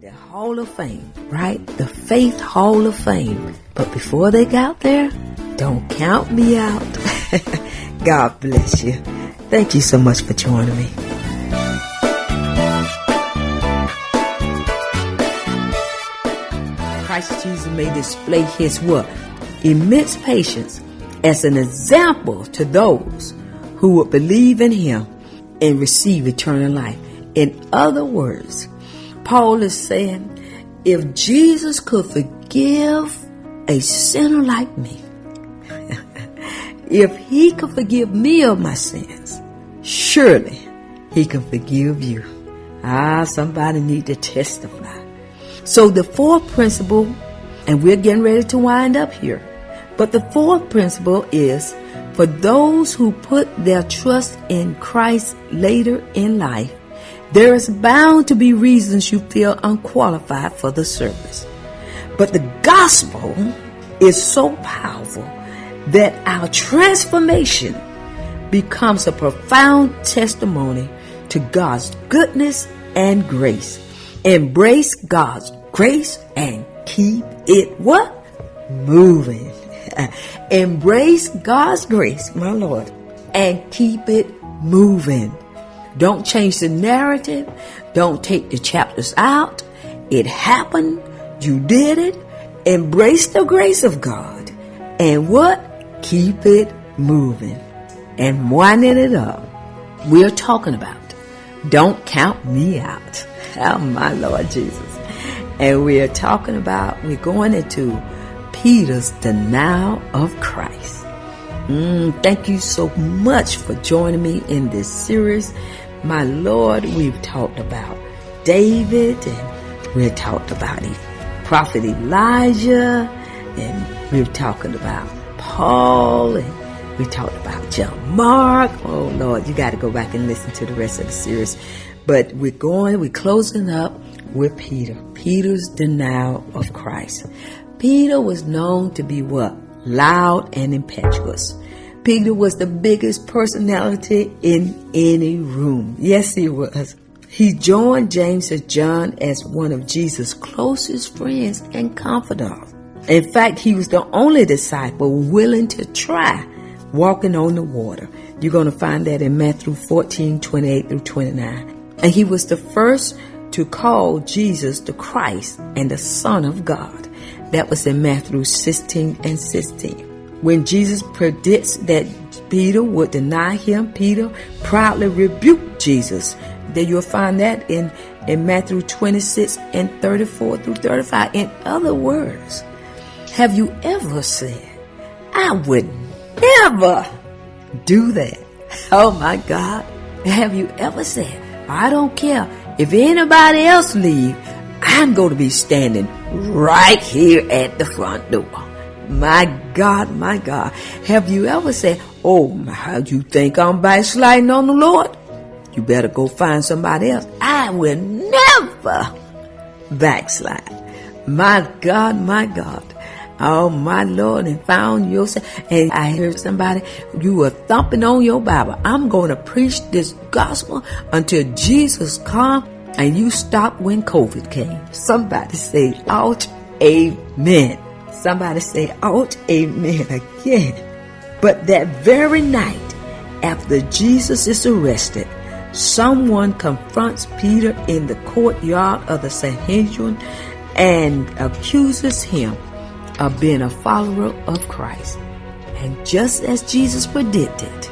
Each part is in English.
the Hall of Fame, right? The Faith Hall of Fame. But before they got there, don't count me out. God bless you. Thank you so much for joining me. Christ Jesus may display his what? Immense patience as an example to those who would believe in him and receive eternal life. In other words, Paul is saying, if Jesus could forgive a sinner like me, if he could forgive me of my sins, surely he can forgive you. Somebody need to testify. So the fourth principle, and we're getting ready to wind up here, but the fourth principle is for those who put their trust in Christ later in life, there is bound to be reasons you feel unqualified for the service. But the gospel is so powerful that our transformation becomes a profound testimony to God's goodness and grace. Embrace God's grace and keep it what? Moving. Embrace God's grace, my Lord, and keep it moving. Don't change the narrative. Don't take the chapters out. It happened. You did it. Embrace the grace of God. And what? Keep it moving. And winding it up, we're talking about don't count me out. Oh, my Lord Jesus. And we're talking about, we're going into Peter's denial of Christ. Thank you so much for joining me in this series. My Lord, we've talked about David, and we've talked about Prophet Elijah, and we've talked about Paul, and we talked about John Mark. Oh Lord, you got to go back and listen to the rest of the series. But we're closing up with Peter's denial of Christ. Peter was known to be what? Loud and impetuous. Peter was the biggest personality in any room. Yes, he was. He joined James and John as one of Jesus' closest friends and confidants. In fact, he was the only disciple willing to try walking on the water. You're going to find that in Matthew 14:28-29. And he was the first to call Jesus the Christ and the Son of God. That was in Matthew 16:16. When Jesus predicts that Peter would deny him, Peter proudly rebuked Jesus. Then you'll find that in Matthew 26:34-35. In other words, have you ever said, I would never do that? Oh my God. Have you ever said, I don't care if anybody else leave, I'm going to be standing right here at the front door. My God, my God. Have you ever said, how you think I'm backsliding on the Lord? You better go find somebody else. I will never backslide. My God, my God. Oh, my Lord, and found yourself. And I heard somebody, you were thumping on your Bible. I'm going to preach this gospel until Jesus comes, and you stopped when COVID came. Somebody say, ouch, amen. Somebody say, ouch, amen again. But that very night, after Jesus is arrested, someone confronts Peter in the courtyard of the Sanhedrin and accuses him of being a follower of Christ. And just as Jesus predicted,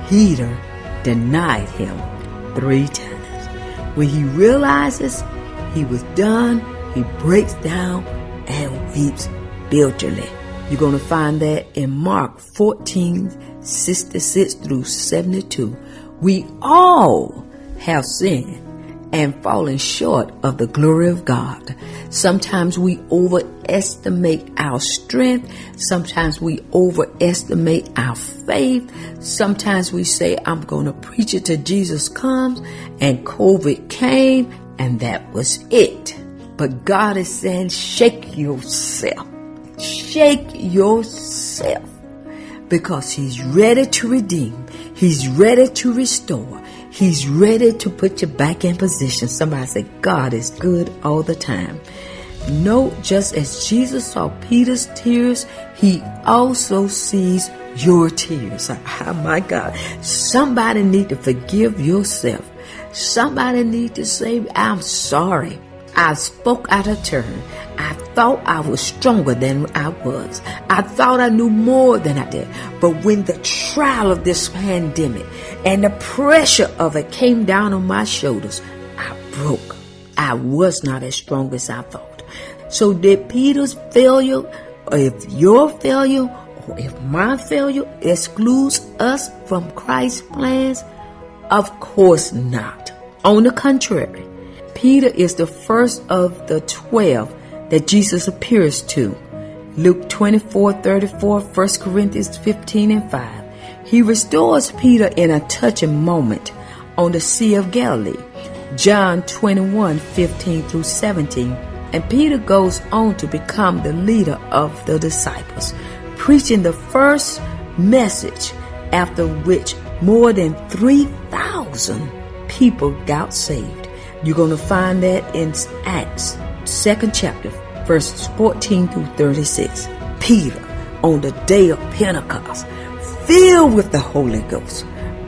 Peter denied him 3 times. When he realizes he was done, he breaks down and weeps bitterly. You're going to find that in Mark 14:66-72. We all have sinned and fallen short of the glory of God. Sometimes we overestimate our strength. Sometimes we overestimate our faith. Sometimes we say, I'm going to preach it till Jesus comes, and COVID came, and that was it. But God is saying, shake yourself. Shake yourself. Because he's ready to redeem. He's ready to restore. He's ready to put you back in position. Somebody say, God is good all the time. No, just as Jesus saw Peter's tears, he also sees your tears. Oh my God. Somebody need to forgive yourself. Somebody need to say, I'm sorry. I spoke out of turn. I thought I was stronger than I was. I thought I knew more than I did. But when the trial of this pandemic and the pressure of it came down on my shoulders, I broke. I was not as strong as I thought. So did Peter's failure, or if your failure, or if my failure excludes us from Christ's plans? Of course not. On the contrary, Peter is the first of the 12 that Jesus appears to. Luke 24:34, 1 Corinthians 15:5. He restores Peter in a touching moment on the Sea of Galilee. John 21:15-17. And Peter goes on to become the leader of the disciples, preaching the first message, after which more than 3,000 people got saved. You're going to find that in Acts 2nd chapter, verses 14-36. Peter, on the day of Pentecost, filled with the Holy Ghost,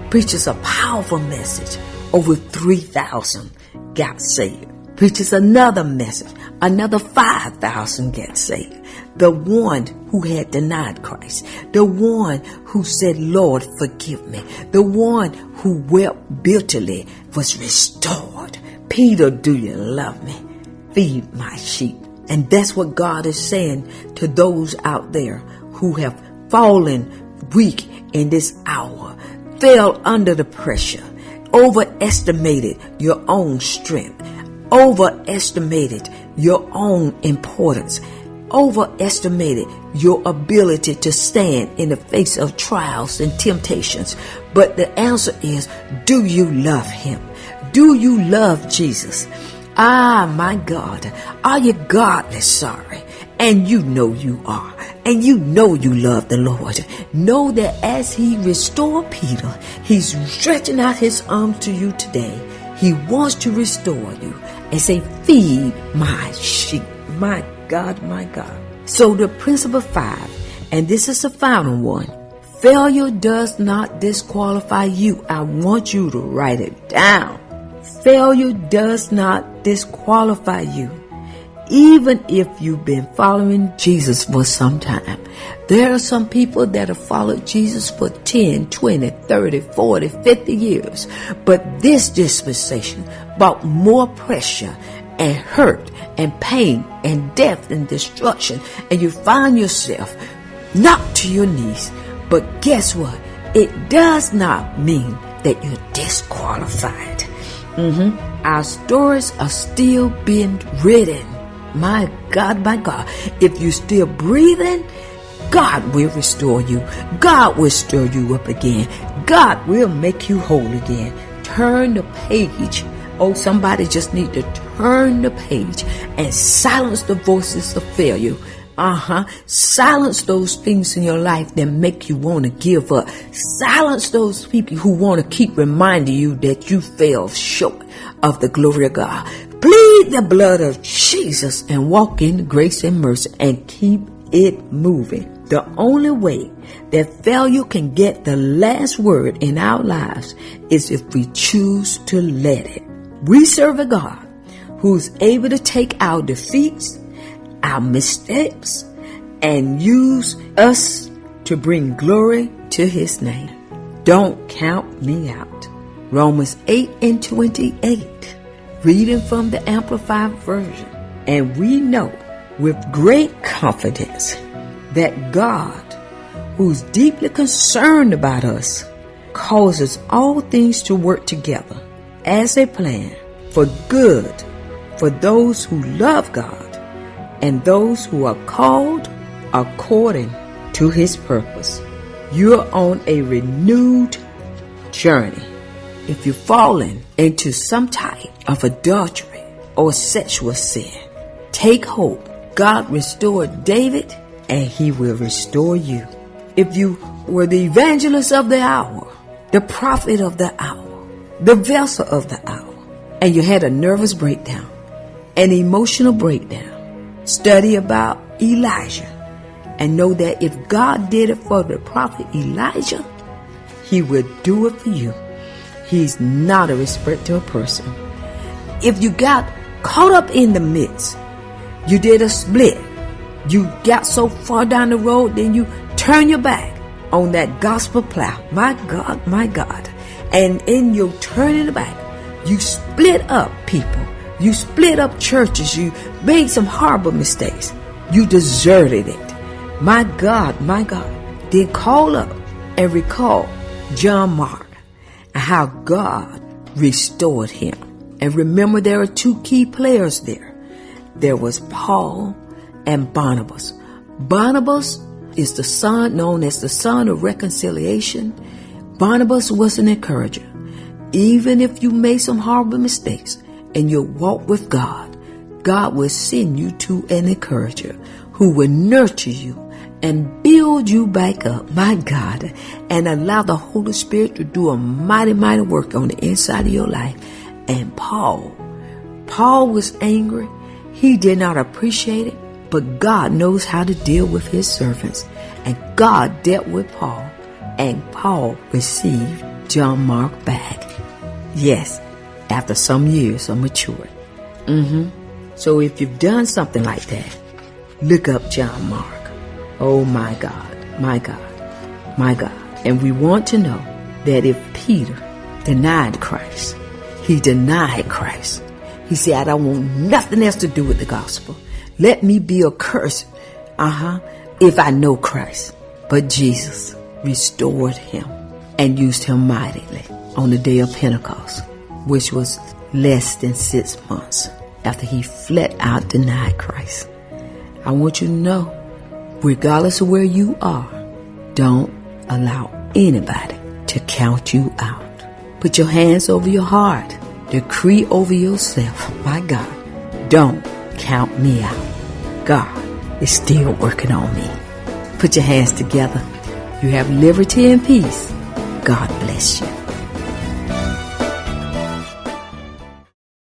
preaches a powerful message. Over 3,000 got saved. Preaches another message. Another 5,000 get saved. The one who had denied Christ. The one who said, Lord, forgive me. The one who wept bitterly was restored. Peter, do you love me? Feed my sheep. And that's what God is saying to those out there who have fallen weak in this hour, fell under the pressure, overestimated your own strength, overestimated your own importance, overestimated your ability to stand in the face of trials and temptations. But the answer is, do you love him? Do you love Jesus? Ah, my God, are you godly sorry? And you know you are. And you know you love the Lord. Know that as he restored Peter, he's stretching out his arms to you today. He wants to restore you and say, feed my sheep. My God, my God. So the principle 5, and this is the final one. Failure does not disqualify you. I want you to write it down. Failure does not disqualify you. Even if you've been following Jesus for some time. There are some people that have followed Jesus for 10, 20, 30, 40, 50 years. But this dispensation brought more pressure and hurt and pain and death and destruction. And you find yourself knocked to your knees. But guess what? It does not mean that you're disqualified. Our stories are still being written. My God, my God. If you're still breathing, God will restore you. God will stir you up again. God will make you whole again. Turn the page. Oh, somebody just need to turn the page and silence the voices of failure. Silence those things in your life that make you want to give up. Silence those people who want to keep reminding you that you fell short of the glory of God. Plead the blood of Jesus and walk in grace and mercy and keep it moving. The only way that failure can get the last word in our lives is if we choose to let it. We serve a God who's able to take our defeats, our mistakes, and use us to bring glory to his name. Don't count me out. Romans 8:28. Reading from the Amplified Version. And we know with great confidence that God, who's deeply concerned about us, causes all things to work together as a plan for good for those who love God and those who are called according to his purpose. You're on a renewed journey. If you've fallen into some type of adultery or sexual sin, take hope. God restored David and he will restore you. If you were the evangelist of the hour, the prophet of the hour, the vessel of the hour, and you had a nervous breakdown, an emotional breakdown, study about Elijah and know that if God did it for the prophet Elijah, he would do it for you. He's not a respecter of person. If you got caught up in the midst, you did a split, you got so far down the road, then you turn your back on that gospel plow. My God, my God. And in your turning back, you split up people. You split up churches. You made some horrible mistakes. You deserted it. My God, my God. Then call up and recall John Mark and how God restored him. And remember, there are two key players there. There was Paul and Barnabas. Barnabas is the son known as the son of reconciliation. Barnabas was an encourager. Even if you made some horrible mistakes in your walk with God, God will send you to an encourager who will nurture you and build you back up, my God, and allow the Holy Spirit to do a mighty, mighty work on the inside of your life. And Paul was angry. He did not appreciate it, but God knows how to deal with his servants. And God dealt with Paul, and Paul received John Mark back. Yes, after some years of maturity. So if you've done something like that, look up John Mark. Oh my God, my God, my God. And we want to know that if Peter denied Christ, he denied Christ. He said, I don't want nothing else to do with the gospel. Let me be accursed, if I know Christ. But Jesus restored him and used him mightily on the day of Pentecost, which was less than 6 months after he flat out denied Christ. I want you to know, regardless of where you are, don't allow anybody to count you out. Put your hands over your heart. Decree over yourself, my God, don't count me out. God is still working on me. Put your hands together. You have liberty and peace. God bless you.